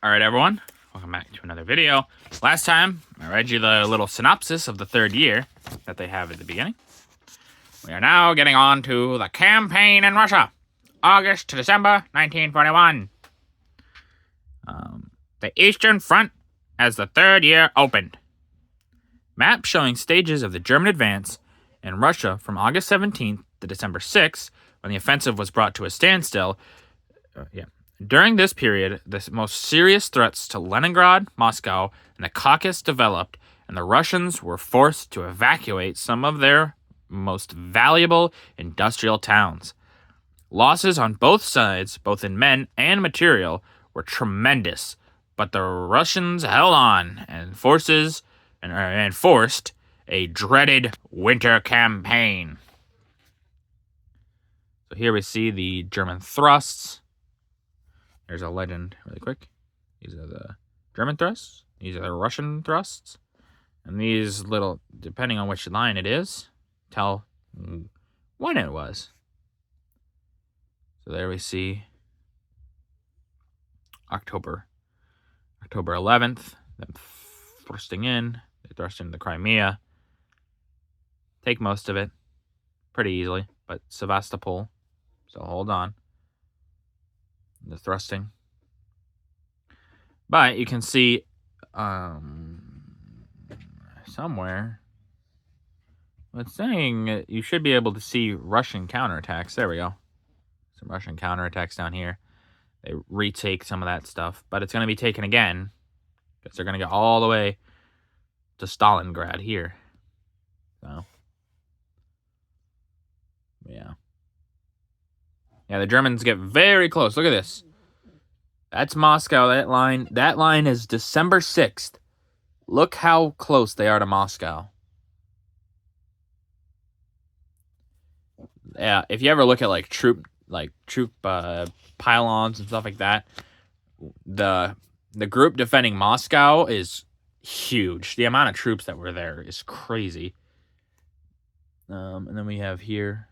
Alright everyone, welcome back to another video. Last time, I read you the little synopsis of the third year that they have at the beginning. We are now getting on to the campaign in Russia, August to December 1941. The Eastern Front as the third year opened. Map showing stages of the German advance in Russia from August 17th to December 6th, when the offensive was brought to a standstill. During this period, the most serious threats to Leningrad, Moscow, and the Caucasus developed, and the Russians were forced to evacuate some of their most valuable industrial towns. Losses on both sides, both in men and material, were tremendous, but the Russians held on and forced a dreaded winter campaign. So here we see the German thrusts. There's a legend really quick. These are the German thrusts. These are the Russian thrusts. And these little, depending on which line it is, tell when it was. So there we see October 11th, them thrusting in. They thrust into the Crimea. Take most of it pretty easily, but Sevastopol, so hold on. The thrusting. But you can see somewhere it's saying you should be able to see Russian counterattacks. There we go. Some Russian counterattacks down here. They retake some of that stuff, but it's going to be taken again because they're going to go all the way to Stalingrad here. So, yeah. Yeah, the Germans get very close. Look at this. That's Moscow. That line is December 6th. Look how close they are to Moscow. Yeah, if you ever look at troop pylons and stuff like that, the group defending Moscow is huge. The amount of troops that were there is crazy. And then we have here,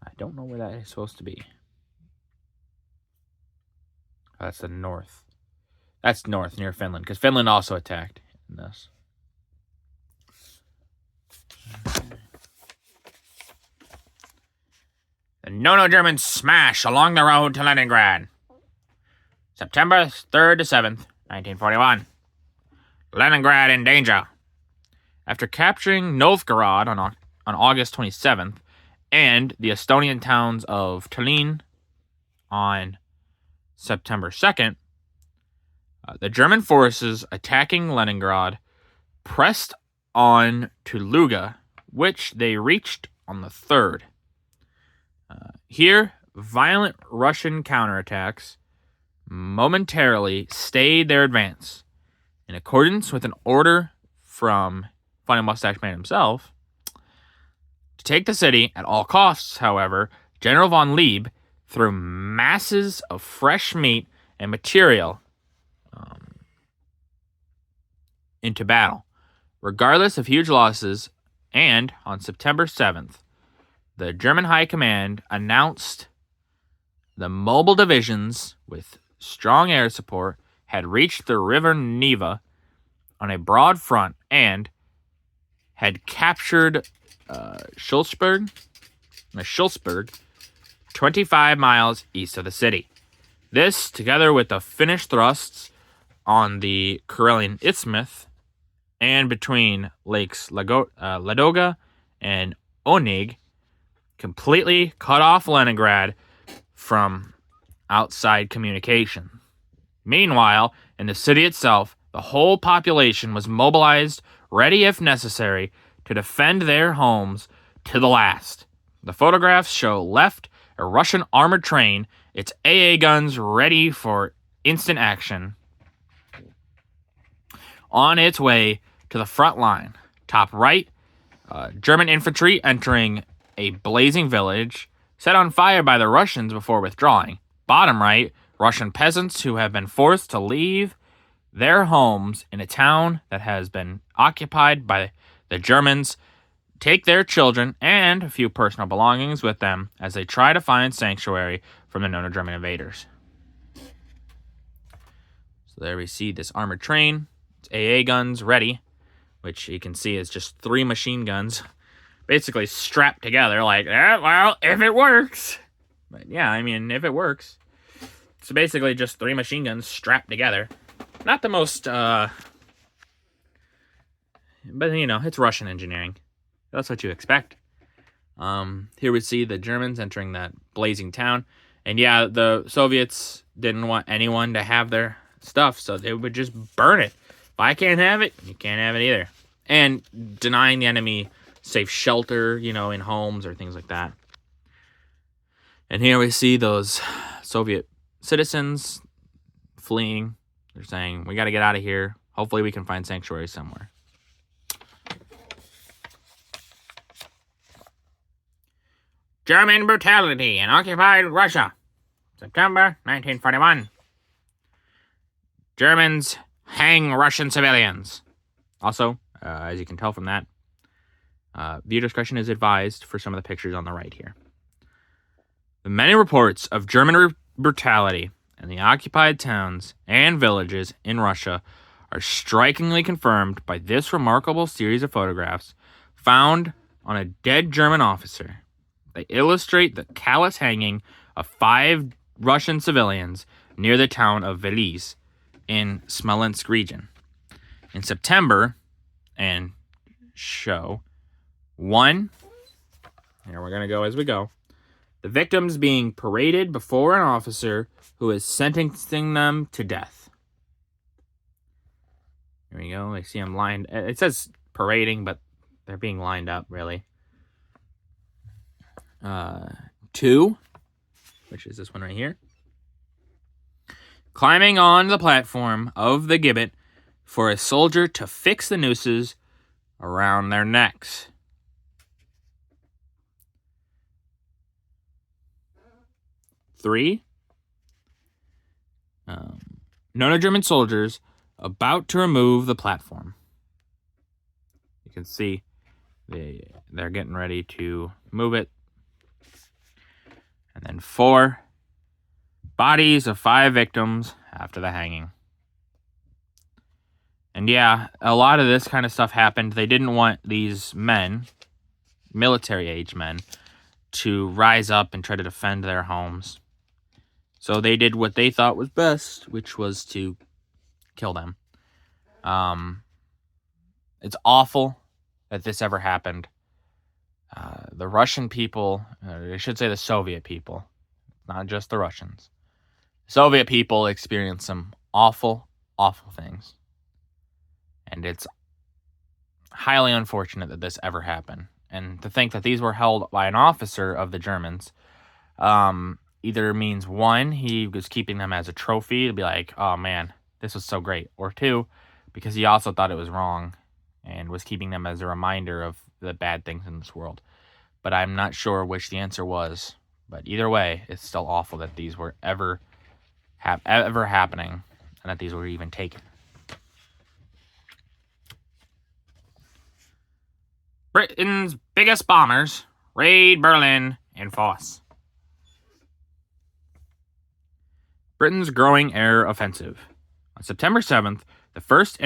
I don't know where that is supposed to be. Oh, that's the north. That's north, near Finland, because Finland also attacked in this. The No Germans smash along the road to Leningrad. September 3rd to 7th, 1941. Leningrad in danger. After capturing Novgorod on August 27th, and the Estonian towns of Tallinn on September 2nd, the German forces attacking Leningrad pressed on to Luga, which they reached on the 3rd. Here, violent Russian counterattacks momentarily stayed their advance. In accordance with an order from Funny Mustache Man himself, to take the city at all costs, however, General von Lieb threw masses of fresh meat and material into battle. Regardless of huge losses, and on September 7th, the German High Command announced the mobile divisions with strong air support had reached the river Neva on a broad front and had captured Schulzburg, 25 miles east of the city. This, together with the Finnish thrusts on the Karelian Isthmus and between lakes Ladoga and Onig, completely cut off Leningrad from outside communication. Meanwhile, in the city itself, the whole population was mobilized, ready if necessary, to defend their homes to the last. The photographs show left a Russian armored train, its AA guns ready for instant action, on its way to the front line. Top right, German infantry entering a blazing village, set on fire by the Russians before withdrawing. Bottom right, Russian peasants who have been forced to leave their homes in a town that has been occupied by the Germans take their children and a few personal belongings with them as they try to find sanctuary from the known German invaders. So there we see this armored train. It's AA guns ready, which you can see is just 3 machine guns basically strapped together like, well, if it works. But yeah, I mean, if it works. So basically just 3 machine guns strapped together. Not the most, but you know, it's Russian engineering. That's what you expect. Here we see the Germans entering that blazing town. And yeah, the Soviets didn't want anyone to have their stuff, so they would just burn it. If I can't have it, you can't have it either. And denying the enemy safe shelter, you know, in homes or things like that. And here we see those Soviet citizens fleeing. They're saying, we got to get out of here. Hopefully we can find sanctuary somewhere. German brutality in occupied Russia. September 1941. Germans hang Russian civilians. Also, as you can tell from that, viewer discretion is advised for some of the pictures on the right here. The many reports of German brutality in the occupied towns and villages in Russia are strikingly confirmed by this remarkable series of photographs found on a dead German officer. They illustrate the callous hanging of 5 Russian civilians near the town of Velis in Smolensk region. In September, and show 1, here we're going to go as we go, the victims being paraded before an officer who is sentencing them to death. Here we go. I see them lined. It says parading, but they're being lined up, really. 2, which is this one right here. Climbing on the platform of the gibbet for a soldier to fix the nooses around their necks. 3, known to German soldiers about to remove the platform. You can see they're getting ready to move it. And then 4, bodies of 5 victims after the hanging. And yeah, a lot of this kind of stuff happened. They didn't want these men, military-age men, to rise up and try to defend their homes. So they did what they thought was best, which was to kill them. It's awful that this ever happened. The Russian people, I should say the Soviet people, not just the Russians. Soviet people experienced some awful, awful things. And it's highly unfortunate that this ever happened. And to think that these were held by an officer of the Germans either means, 1, he was keeping them as a trophy to be like, oh man, this was so great. Or 2, because he also thought it was wrong and was keeping them as a reminder of the bad things in this world. But I'm not sure which the answer was. But either way, it's still awful that these were ever happening and that these were even taken. Britain's biggest bombers raid Berlin in force. Britain's growing air offensive. On September 7th, the first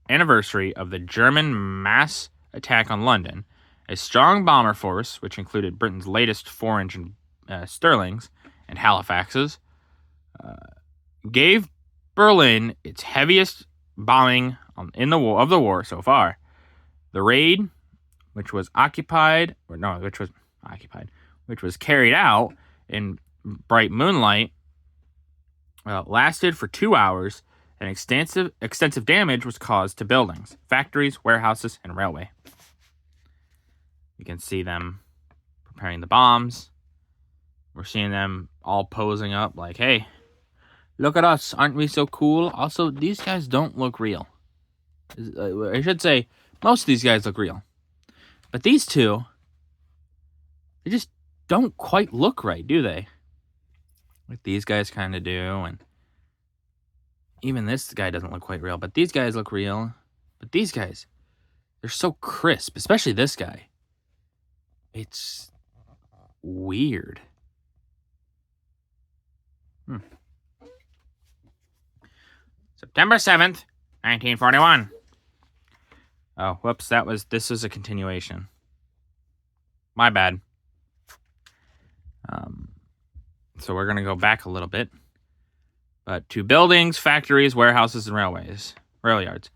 anniversary of the German mass attack on London, a strong bomber force, which included Britain's latest 4-engine Stirlings and Halifaxes, gave Berlin its heaviest bombing of the war so far. The raid, which was carried out in bright moonlight, lasted for 2 hours, and extensive damage was caused to buildings, factories, warehouses, and railway. You can see them preparing the bombs. We're seeing them all posing up like, hey, look at us. Aren't we so cool? Also, these guys don't look real. I should say, most of these guys look real. But these two, they just don't quite look right, do they? Like these guys kind of do, and even this guy doesn't look quite real, but these guys look real. But these guys, they're so crisp, especially this guy. It's weird. September 7th, 1941. Oh, whoops, this was a continuation. My bad. So we're going to go back a little bit. But to buildings, factories, warehouses, and rail yards.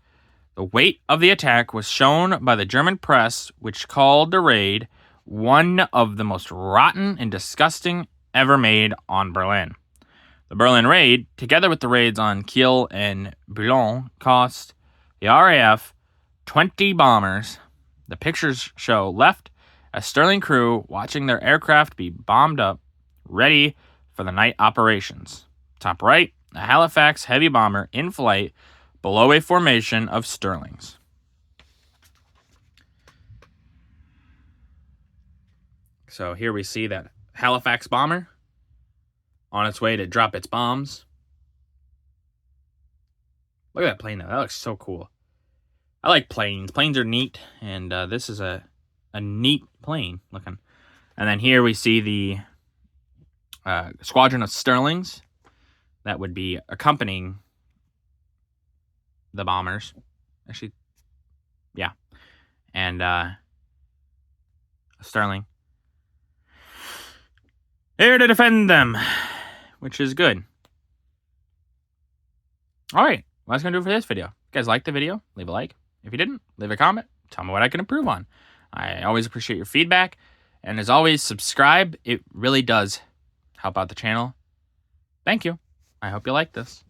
The weight of the attack was shown by the German press, which called the raid one of the most rotten and disgusting ever made on Berlin. The Berlin raid, together with the raids on Kiel and Boulogne, cost the RAF 20 bombers. The pictures show left a Sterling crew watching their aircraft be bombed up, ready for the night operations. Top right, a Halifax heavy bomber in flight below a formation of Sterlings. So here we see that Halifax bomber on its way to drop its bombs. Look at that plane though. That looks so cool. I like planes. Planes are neat, and this is a neat plane looking. And then here we see the squadron of Sterlings that would be accompanying the bombers. Actually, yeah. And Sterling. Here to defend them, which is good. All right, well, that's going to do it for this video. If you guys liked the video, leave a like. If you didn't, leave a comment. Tell me what I can improve on. I always appreciate your feedback. And as always, subscribe. It really does help out the channel. Thank you. I hope you like this.